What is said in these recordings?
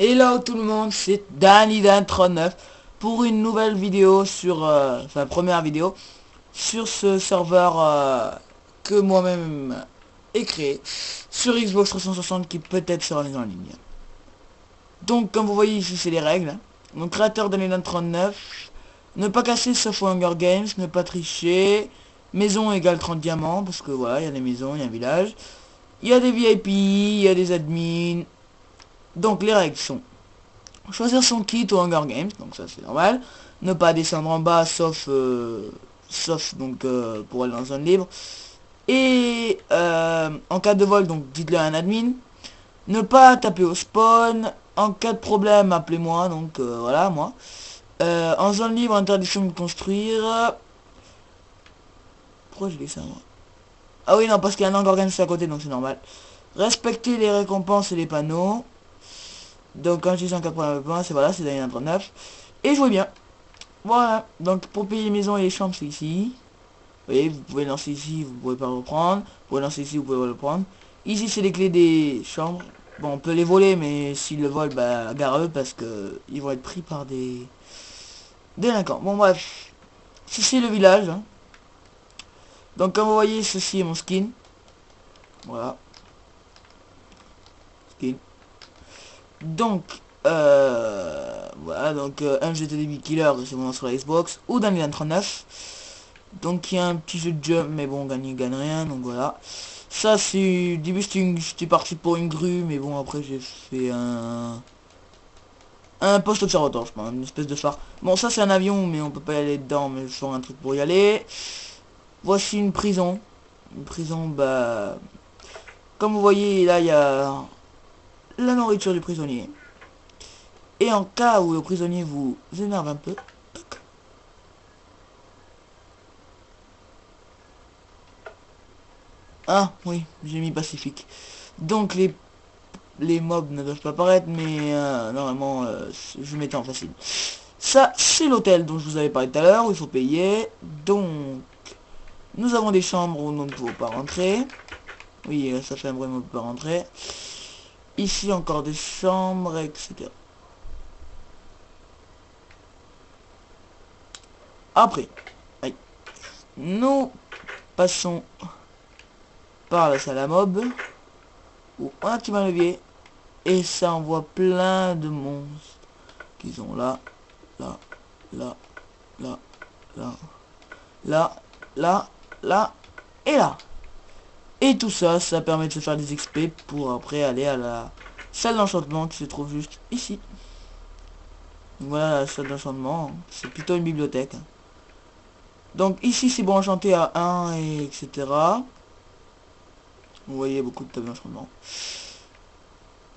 Hello tout le monde, c'est Danny39 pour une nouvelle vidéo sur, enfin première vidéo sur ce serveur que moi-même ai créé sur Xbox 360 qui peut-être sera mis en ligne. Donc comme vous voyez ici c'est les règles. Donc créateur Danny39, ne pas casser sauf au Hunger Games, ne pas tricher, maison égale 30 diamants parce que voilà il y a des maisons, il y a un village, il y a des VIP, il y a des admins. Donc les règles sont choisir son kit au Hunger Games, donc ça c'est normal. Ne pas descendre en bas sauf donc pour aller dans zone libre. Et en cas de vol, donc dites-le à un admin. Ne pas taper au spawn. En cas de problème, appelez-moi, donc voilà, moi. En zone libre, interdiction de construire. Pourquoi je dis ça, moi? Ah oui, non, parce qu'il y a un Hunger Games à côté, donc c'est normal. Respecter les récompenses et les panneaux. Donc quand je dis 180 points, c'est voilà, c'est dans 39. Et jouez bien. Voilà, donc pour payer les maisons et les chambres, c'est ici. Vous voyez, vous pouvez lancer ici, vous pouvez pas le reprendre. Vous pouvez lancer ici, vous pouvez le prendre. Ici, c'est les clés des chambres. Bon, on peut les voler, mais s'ils le volent, bah, gare eux, parce que ils vont être pris par des délinquants. Bon, bref. Ceci est le village. Hein. Donc, comme vous voyez, ceci est mon skin. Voilà. Skin. Donc, voilà, donc un GTDB Killer, c'est mon nom sur la Xbox, ou dans les 39. Donc il y a un petit jeu de jump, mais bon, gagne rien, donc voilà. Ça, c'est... Au début, j'étais parti pour une grue, mais bon, après, j'ai fait un poste observatoire, je pense, une espèce de phare. Bon, ça, c'est un avion, mais on peut pas y aller dedans, mais je ferai un truc pour y aller. Voici une prison. Une prison, bah... Comme vous voyez, là, il y a la nourriture du prisonnier. Et en cas où le prisonnier vous énerve un peu... Ah, oui, j'ai mis pacifique. Donc, les mobs ne doivent pas apparaître, mais normalement, je mettais en facile. Ça, c'est l'hôtel dont je vous avais parlé tout à l'heure, où il faut payer. Donc, nous avons des chambres où nous ne pouvons pas rentrer. Oui, ça fait un bruit, mais on ne peut pas rentrer. Ici, encore des chambres, etc. Après, aïe, nous passons par la salle à mob, où on active un levier, et ça envoie plein de monstres qui sont là, là, là, là, là, là, là, là, et là. Et tout ça, ça permet de se faire des XP pour après aller à la salle d'enchantement qui se trouve juste ici. Voilà la salle d'enchantement, c'est plutôt une bibliothèque. Donc ici c'est pour enchanter à 1 et etc. Vous voyez beaucoup de tables d'enchantement.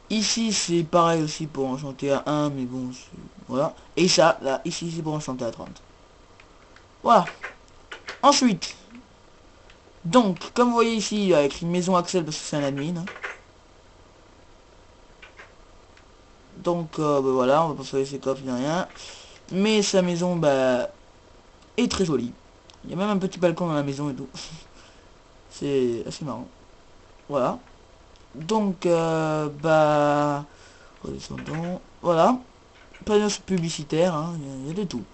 Ici c'est pareil aussi pour enchanter à 1, mais bon, voilà. Et ça, là, ici c'est pour enchanter à 30. Voilà. Ensuite, donc, comme vous voyez ici, il a écrit Maison Axel parce que c'est un admin. Hein. Donc, bah, voilà, on va pas faire ses coffres ni rien. Mais sa maison, bah, est très jolie. Il y a même un petit balcon dans la maison et tout. C'est assez marrant. Voilà. Donc, bah, redescendons. Voilà. Panneau publicitaire, hein, il y a de tout.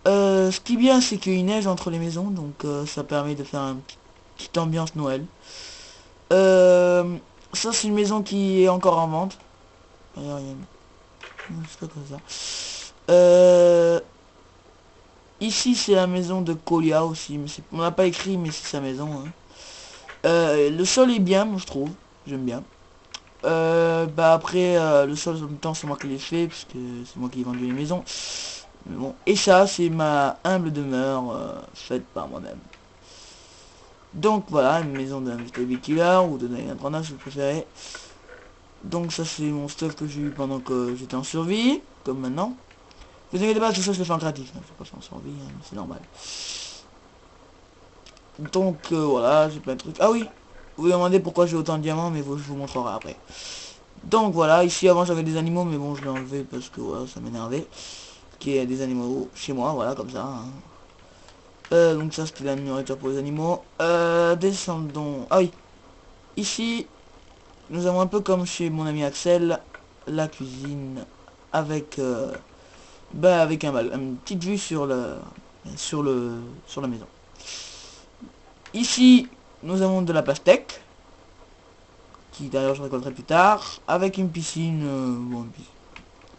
Ce qui est bien, c'est qu'il neige entre les maisons, donc ça permet de faire une petite ambiance Noël. Ça, c'est une maison qui est encore en vente. C'est pas comme ça. Ici, c'est la maison de Kolia aussi. Mais on n'a pas écrit, mais c'est sa maison. Hein. Le sol est bien, moi je trouve. J'aime bien. Bah après, le sol, en même temps, c'est moi qui l'ai fait, puisque c'est moi qui ai vendu les maisons. Mais bon. Et ça, c'est ma humble demeure faite par moi-même. Donc voilà, une maison d'un Baby Killer ou de Diana Trana, si vous préférez. Donc ça, c'est mon stuff que j'ai eu pendant que j'étais en survie, comme maintenant. Vous inquiétez pas, tout ça je le fais en créatif, hein. Je vais pas faire en survie, hein, c'est normal. Donc voilà, j'ai plein de trucs. Ah oui, vous vous demandez pourquoi j'ai autant de diamants, mais je vous montrerai après. Donc voilà, ici avant j'avais des animaux, mais bon je l'ai enlevé parce que voilà, ça m'énervait. Qu'il y ait des animaux chez moi, voilà, comme ça. Hein. Donc ça c'était la nourriture pour les animaux. Descendons. Ah oui, ici, nous avons un peu comme chez mon ami Axel, la cuisine avec avec une petite vue sur sur la maison. Ici nous avons de la pastèque qui d'ailleurs je récolterai plus tard, avec une piscine, bon,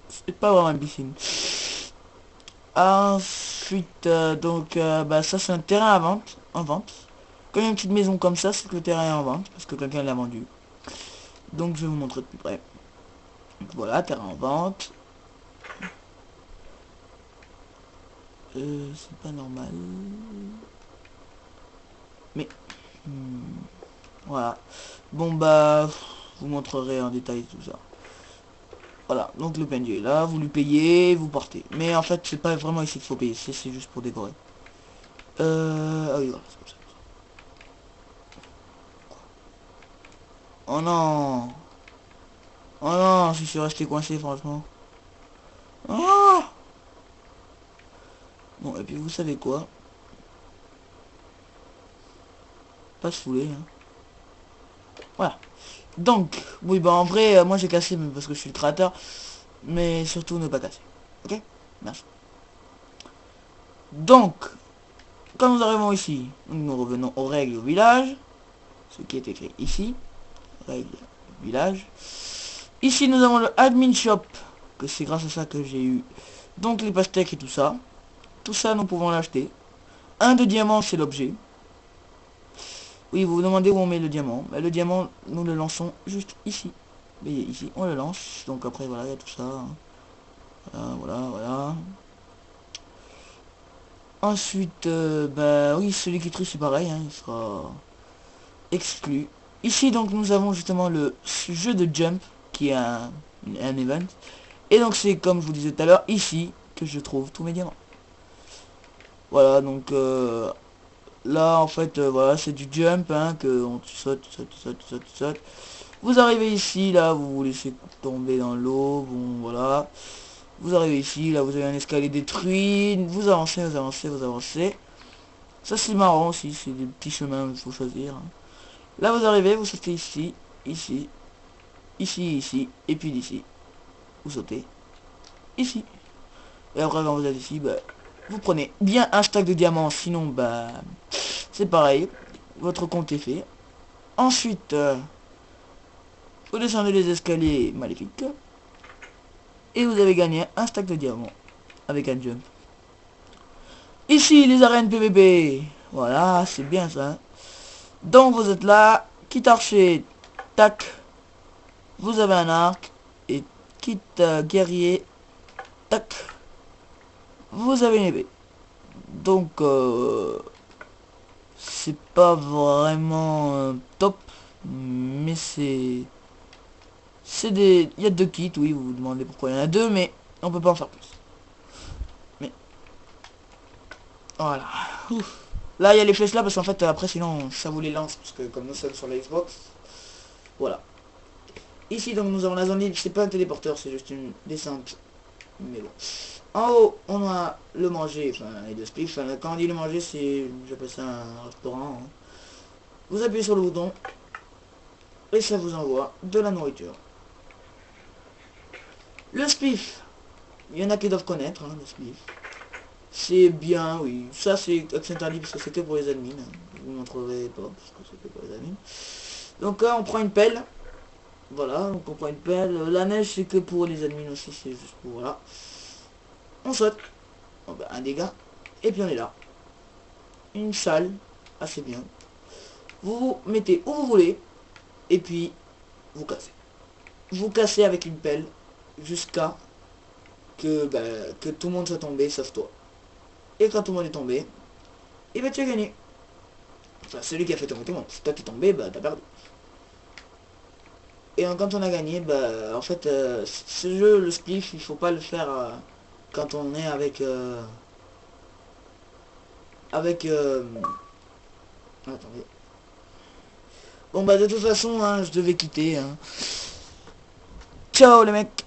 c'est pas vraiment une piscine. Ensuite ça c'est un terrain à vente, en vente. Quand il y a une petite maison comme ça, c'est que le terrain est en vente parce que quelqu'un l'a vendu. Donc je vais vous montrer de plus près. Donc, voilà, terrain en vente. C'est pas normal. Mais voilà. Bon bah, je vous montrerai en détail tout ça. Voilà, donc le PNG est là, vous lui payez, vous partez. Mais en fait, c'est pas vraiment ici qu'il faut payer, c'est juste pour décorer. Ah oui, voilà, c'est comme ça. Oh non. Oh non, je suis resté coincé, franchement. Oh. Bon, et puis vous savez quoi? Pas se fouler, hein. Voilà. Donc, oui, bah en vrai, moi j'ai cassé parce que je suis le créateur. Mais surtout ne pas casser. Ok? Merci. Donc, quand nous arrivons ici, nous revenons aux règles au village. Ce qui est écrit ici. Règles village. Ici, nous avons le admin shop. Que c'est grâce à ça que j'ai eu. Donc, les pastèques et tout ça. Tout ça, nous pouvons l'acheter. Un de diamant, c'est l'objet. Oui, vous vous demandez où on met le diamant. Bah, le diamant, nous le lançons juste ici. Mais ici, on le lance. Donc après, voilà, il y a tout ça. Voilà, voilà. Ensuite, bah oui, celui qui triche, c'est pareil, hein, il sera exclu. Ici, donc, nous avons justement le jeu de jump, qui est un event. Et donc, c'est comme je vous disais tout à l'heure, ici, que je trouve tous mes diamants. Voilà, donc, là, en fait, voilà, c'est du jump, hein, que on saute, saute, saute, saute, saute. Vous arrivez ici, là, vous vous laissez tomber dans l'eau, bon, voilà. Vous arrivez ici, là, vous avez un escalier détruit, vous avancez, vous avancez, vous avancez. Ça, c'est marrant aussi, c'est des petits chemins, il faut choisir, hein. Là, vous arrivez, vous sautez ici, ici, ici, ici, et puis d'ici, vous sautez ici. Et après, quand vous êtes ici, bah, vous prenez bien un stack de diamants, sinon, bah, c'est pareil, votre compte est fait. Ensuite, vous descendez les escaliers maléfiques, et vous avez gagné un stack de diamants, avec un jump. Ici, les arènes PVP, voilà, c'est bien ça. Donc, vous êtes là, quitte archer, tac, vous avez un arc, et quitte guerrier, tac, vous avez une épée. Donc, c'est pas vraiment top, mais c'est des... Il y a deux kits, oui, vous vous demandez pourquoi il y en a deux, mais on peut pas en faire plus. Mais, voilà. Ouf. Là, il y a les flèches là, parce qu'en fait, après, sinon, ça vous les lance, parce que comme nous sommes sur la Xbox, voilà. Ici, donc, nous avons la zone libre, c'est pas un téléporteur, c'est juste une descente. Mais bon. En haut, on a le manger, enfin, et le spiff. Enfin, quand on dit le manger, c'est, j'appelle ça un restaurant, hein. Vous appuyez sur le bouton, et ça vous envoie de la nourriture. Le spiff, il y en a qui doivent connaître, hein, le spiff. C'est bien, oui. Ça, c'est interdit parce que c'était pour les admins, hein. Je vous montrerai pas, parce que c'était pour les admins. Donc là, on prend une pelle. Voilà, donc on prend une pelle. La neige, c'est que pour les admins aussi, c'est juste pour, voilà. On saute. Bon, bah, un dégât. Et puis on est là. Une salle, assez bien. Vous vous mettez où vous voulez. Et puis, vous cassez. Vous cassez avec une pelle jusqu'à que tout le monde soit tombé, sauf toi. Et quand tout le monde est tombé, et bah tu as gagné. Enfin, celui qui a fait tomber tout le monde. Si toi t'es tombé, bah t'as perdu. Et quand on a gagné, bah en fait, ce jeu, le spliff, il faut pas le faire quand on est avec attendez. Bon bah de toute façon, hein, je devais quitter, hein. Ciao les mecs.